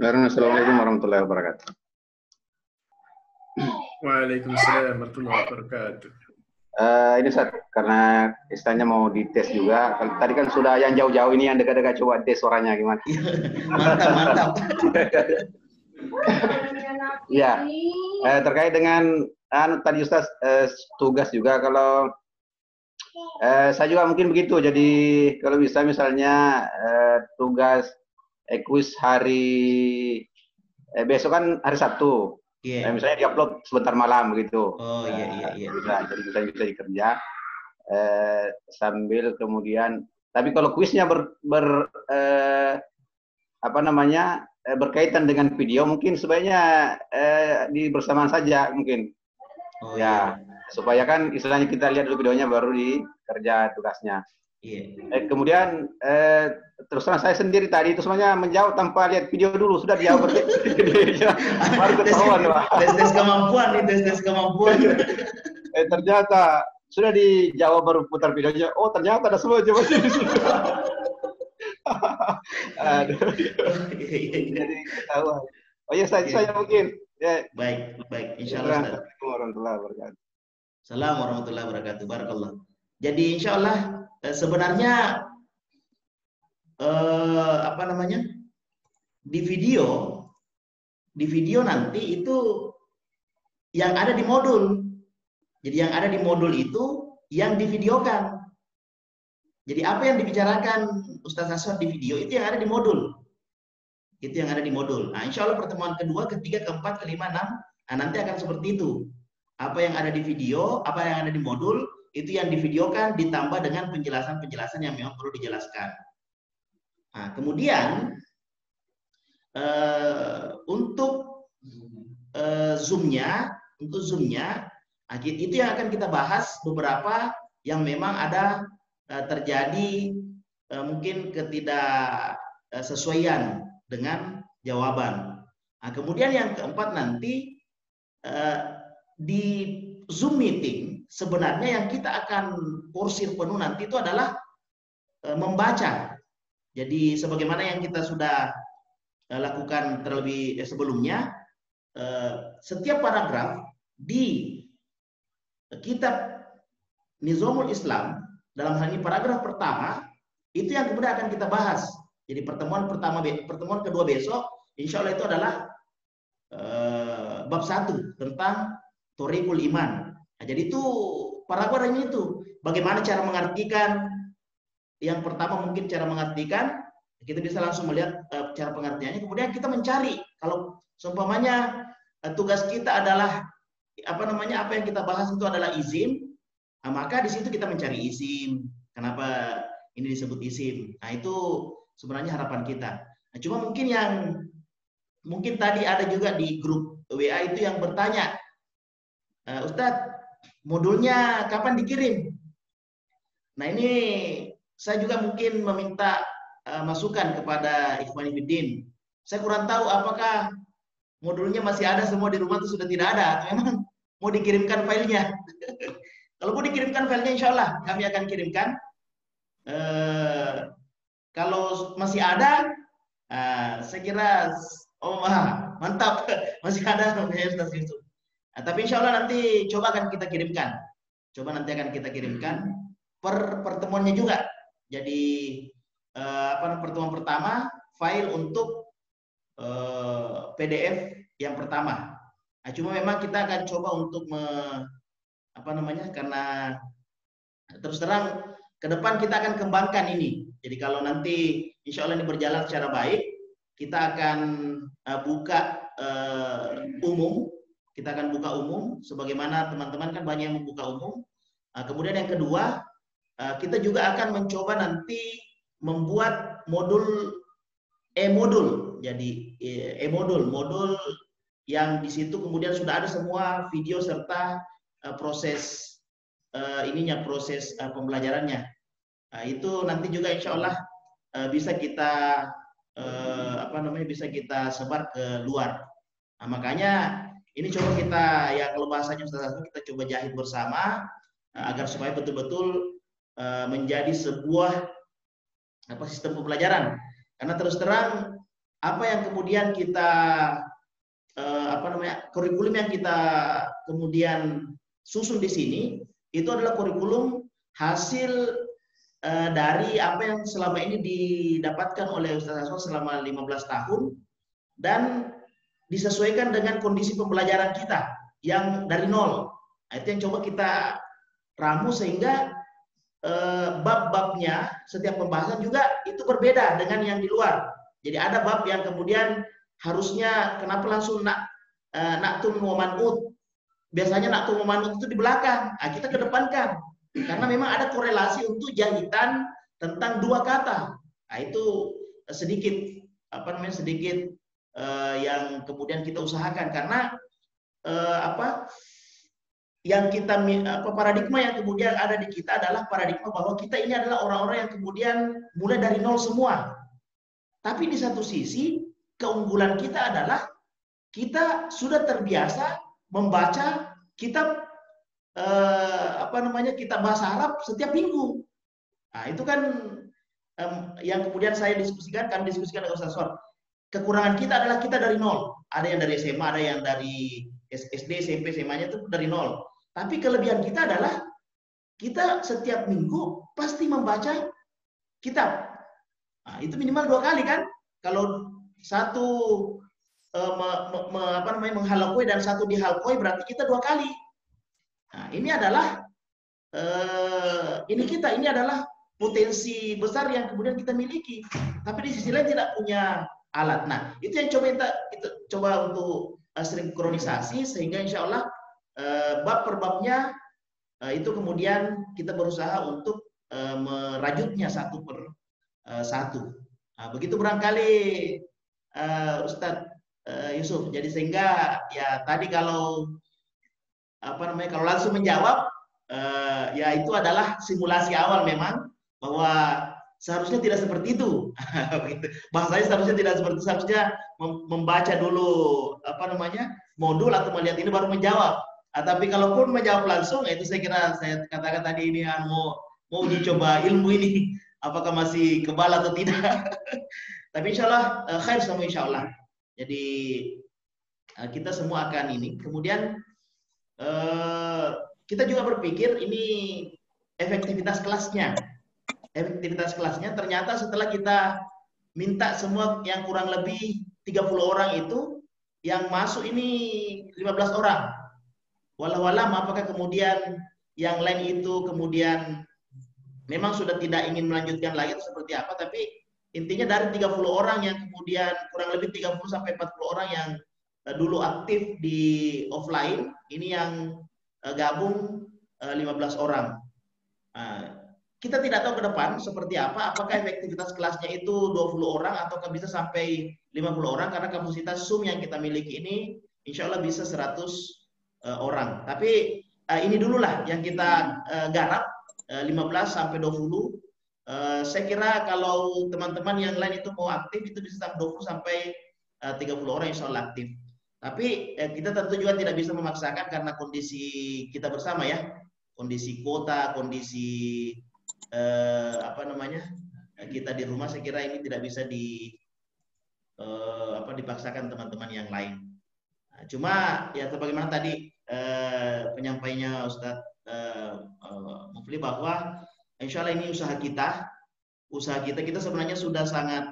S5: Assalamualaikum warahmatullahi wabarakatuh.
S6: Waalaikumsalam warahmatullahi wabarakatuh.
S5: Ini Ustaz, karena istilahnya mau dites juga. Tadi kan sudah yang jauh-jauh ini, yang dekat-dekat coba tes suaranya gimana?
S1: Mantap.
S5: Ya, terkait dengan tadi Ustaz tugas juga, kalau saya juga mungkin begitu. Jadi kalau bisa misalnya tugas kuis hari besok kan hari Sabtu.
S1: Yeah.
S5: Misalnya diupload sebentar malam begitu.
S1: Oh iya.
S5: Bisa dikerja sambil kemudian. Tapi kalau kuisnya berkaitan dengan video, mungkin sebaiknya di bersamaan saja mungkin.
S1: Oh,
S5: ya, supaya kan istilahnya kita lihat dulu videonya baru dikerja tugasnya.
S1: Yeah.
S5: Kemudian terus terang saya sendiri tadi itu semuanya menjawab tanpa lihat video dulu, sudah dijawab baru ketahuan.
S1: Tes kemampuan.
S5: Ternyata sudah dijawab baru putar videonya. Oh ternyata ada semua jawabannya di situ. Aduh. Jadi ketahuan. Oh iya, saya mungkin. Ya.
S1: Baik. Insyaallah.
S5: Assalamualaikum warahmatullahi wabarakatuh.
S1: Assalamualaikum warahmatullahi wabarakatuh. Barakallah. Jadi insyaallah sebenarnya di video nanti itu yang ada di modul. Jadi yang ada di modul itu yang divideokan. Jadi apa yang dibicarakan Ustaz Aswar di video itu yang ada di modul. Itu yang ada di modul. Nah, insya Allah pertemuan kedua, ketiga, keempat, kelima, 6, nanti akan seperti itu. Apa yang ada di video, apa yang ada di modul, itu yang divideokan ditambah dengan penjelasan-penjelasan yang memang perlu dijelaskan. Nah, kemudian untuk Zoom-nya, itu yang akan kita bahas beberapa yang memang ada terjadi mungkin ketidaksesuaian dengan jawaban. Nah, kemudian yang keempat nanti di Zoom meeting sebenarnya yang kita akan porsir penuh nanti itu adalah membaca. Jadi sebagaimana yang kita sudah lakukan terlebih sebelumnya, setiap paragraf di kitab Nizamul Islam, dalam hal ini paragraf pertama, itu yang kemudian akan kita bahas. Jadi pertemuan kedua besok, insya Allah itu adalah bab 1 tentang Thoriqul Iman. Nah, jadi itu paragrafnya itu bagaimana cara mengartikan. Yang pertama mungkin cara mengartikan, kita bisa langsung melihat cara pengertiannya. Kemudian kita mencari, kalau seumpamanya tugas kita adalah apa yang kita bahas itu adalah izin, nah, maka di situ kita mencari izin. Kenapa ini disebut izin? Nah, itu sebenarnya harapan kita. Nah, cuma mungkin tadi ada juga di grup WA itu yang bertanya, Ustadz, modulnya kapan dikirim? Nah, ini saya juga mungkin meminta masukan kepada Ikhwani Fiddin. Saya kurang tahu apakah modulnya masih ada semua di rumah itu sudah tidak ada, atau memang mau dikirimkan filenya. Kalau mau dikirimkan filenya, insya Allah kami akan kirimkan. Kalau masih ada, saya kira mantap, masih ada namanya Ustaz Yusuf. Tapi insya Allah nanti coba akan kita kirimkan. Per pertemuannya juga. Jadi pertemuan pertama file untuk PDF yang pertama. Nah, cuma memang kita akan coba untuk karena terus terang ke depan kita akan kembangkan ini. Jadi kalau nanti insya Allah ini berjalan secara baik, kita akan buka umum. Kita akan buka umum, sebagaimana teman-teman kan banyak yang membuka umum. Kemudian yang kedua, kita juga akan mencoba nanti membuat modul e-modul. Jadi modul yang di situ kemudian sudah ada semua video serta proses proses pembelajarannya. Itu nanti juga insya Allah bisa kita bisa kita sebar ke luar. Nah, makanya ini coba kita, ya kalau bahasanya Ustaz, kita coba jahit bersama agar supaya betul-betul menjadi sebuah sistem pembelajaran. Karena terus terang apa yang kemudian kita kurikulum yang kita kemudian susun di sini itu adalah kurikulum hasil dari apa yang selama ini didapatkan oleh Ustaz Aswan selama 15 tahun dan disesuaikan dengan kondisi pembelajaran kita yang dari nol. Nah, itu yang coba kita ramu sehingga bab-babnya setiap pembahasan juga itu berbeda dengan yang di luar. Jadi ada bab yang kemudian harusnya kenapa langsung naktun wa man'ut. Biasanya naktun wa man'ut itu di belakang. Nah, kita kedepankan karena memang ada korelasi untuk jahitan tentang dua kata. Nah, itu sedikit sedikit yang kemudian kita usahakan karena yang kita paradigma yang kemudian ada di kita adalah paradigma bahwa kita ini adalah orang-orang yang kemudian mulai dari nol semua. Tapi di satu sisi keunggulan kita adalah kita sudah terbiasa membaca kitab kitab bahasa Arab setiap minggu. Nah, itu kan yang kemudian kami diskusikan dengan Ustaz Aswan. Kekurangan kita adalah kita dari nol. Ada yang dari SMA, ada yang dari SD, SMP, SMA-nya itu dari nol. Tapi kelebihan kita adalah kita setiap minggu pasti membaca kitab. Nah, itu minimal 2 kali kan? Kalau satu menghalakoi dan satu dihalakoi berarti kita 2 kali. Nah, ini adalah ini adalah potensi besar yang kemudian kita miliki. Tapi di sisi lain tidak punya alat. Nah, itu yang kita coba untuk sinkronisasi sehingga insya Allah bab per babnya itu kemudian kita berusaha untuk merajutnya satu per satu. Nah, begitu barangkali Ustadz Yusuf. Jadi sehingga ya tadi kalau kalau langsung menjawab ya itu adalah simulasi awal memang bahwa seharusnya tidak seperti itu. Bahasanya seharusnya tidak seperti itu. Seharusnya membaca dulu modul atau melihat ini baru menjawab. Tapi kalaupun menjawab langsung, itu saya kira saya katakan tadi ini mau uji coba ilmu ini apakah masih kebal atau tidak. Tapi insya Allah khair semua insya Allah. Jadi kita semua akan ini. Kemudian kita juga berpikir ini efektivitas kelasnya. Efektivitas kelasnya ternyata setelah kita minta semua yang kurang lebih 30 orang itu yang masuk ini 15 orang. Walau alam apakah kemudian yang lain itu kemudian memang sudah tidak ingin melanjutkan lagi atau seperti apa, tapi intinya dari 30 orang yang kemudian kurang lebih 30 sampai 40 orang yang dulu aktif di offline, ini yang gabung 15 orang. Kita tidak tahu ke depan seperti apa, apakah efektivitas kelasnya itu 20 orang ataukah bisa sampai 50 orang karena kapasitas Zoom yang kita miliki ini insya Allah bisa 100 orang. Tapi ini dululah yang kita garap 15 sampai 20. Saya kira kalau teman-teman yang lain itu mau aktif itu bisa sampai 20 sampai 30 orang insya Allah aktif. Tapi kita tentu juga tidak bisa memaksakan karena kondisi kita bersama ya, kondisi kuota, kondisi kita di rumah. Saya kira ini tidak bisa dipaksakan teman-teman yang lain. Nah, cuma ya sebagaimana tadi penyampainya Ustadz Mufli bahwa insya Allah ini usaha kita sebenarnya sudah sangat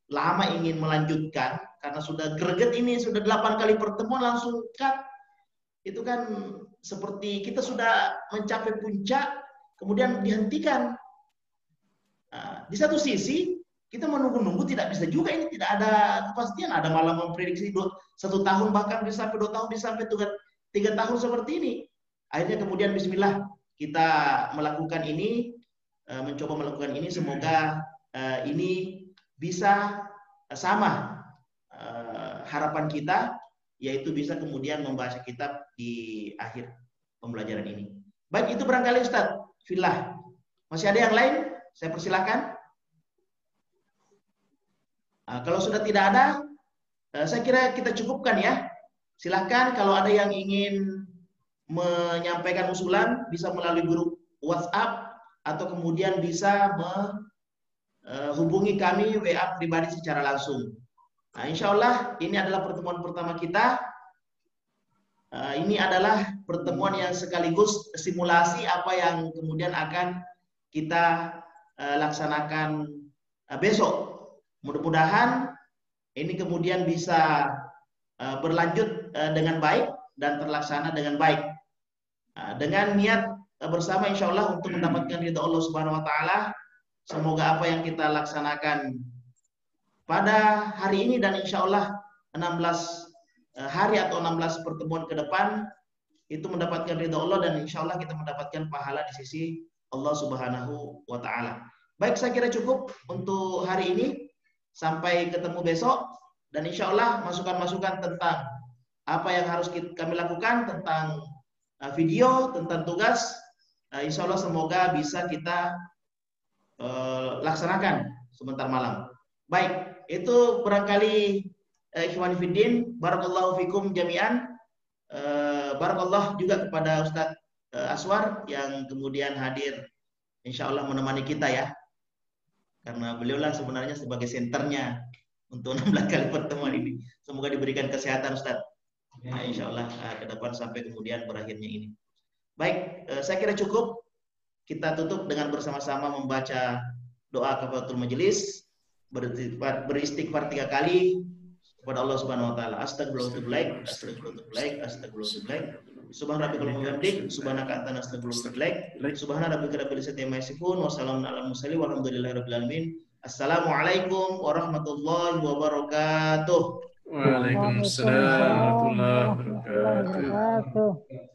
S1: lama ingin melanjutkan karena sudah greget ini, sudah 8 kali pertemuan langsung cut. Itu kan seperti kita sudah mencapai puncak kemudian dihentikan. di satu sisi kita menunggu-nunggu tidak bisa juga, ini tidak ada kepastian. Ada malah memprediksi 1 tahun, bahkan bisa sampai 2 tahun, bisa sampai 3 tahun seperti ini. Akhirnya kemudian bismillah kita melakukan ini, mencoba melakukan ini. Semoga ini bisa sama harapan kita, yaitu bisa kemudian membaca kitab di akhir pembelajaran ini. Baik, itu barangkali Ustadz Fillah. Masih ada yang lain? Saya persilahkan. Kalau sudah tidak ada, saya kira kita cukupkan ya. Silahkan kalau ada yang ingin menyampaikan usulan, bisa melalui grup WhatsApp atau kemudian bisa menghubungi kami WA pribadi secara langsung. Nah, insya Allah ini adalah pertemuan pertama kita. Ini adalah pertemuan yang sekaligus simulasi apa yang kemudian akan kita laksanakan besok. Mudah-mudahan ini kemudian bisa berlanjut dengan baik dan terlaksana dengan baik. Dengan niat bersama insya Allah untuk mendapatkan ridha Allah Subhanahu Wa Taala. Semoga apa yang kita laksanakan pada hari ini dan insya Allah 16 hari atau 16 pertemuan ke depan itu mendapatkan ridha Allah, dan insya Allah kita mendapatkan pahala di sisi Allah Subhanahu Wa Taala. Baik, saya kira cukup untuk hari ini. Sampai ketemu besok, dan insya Allah masukan-masukan tentang apa yang harus kami lakukan, tentang video, tentang tugas, insya Allah semoga bisa kita laksanakan sebentar malam. Baik, itu barangkali ikhwan fiddin, barakallahu fikum jami'an. Barakallah juga kepada Ustadz Aswar yang kemudian hadir insya Allah menemani kita ya. Karena beliaulah sebenarnya sebagai senternya untuk 16 kali pertemuan ini. Semoga diberikan kesehatan Ustaz. Nah, insya Allah ke depan sampai kemudian berakhirnya ini. Baik, saya kira cukup. Kita tutup dengan bersama-sama membaca doa kafaratul majelis, beristighfar 3 kali kepada Allah Subhanahu Wa Taala. Astagfirullahaladzim, astagfirullahaladzim, astagfirullahaladzim. Subhana rabbikal hamdik, subhanaka anta nastaghfiruka. Subhana rabbika rabbil izzati amma yasifun, wa salamun alal mursalin, walhamdulillahi rabbil alamin. Assalamualaikum warahmatullahi wabarakatuh.
S6: Waalaikumsalam warahmatullahi wabarakatuh.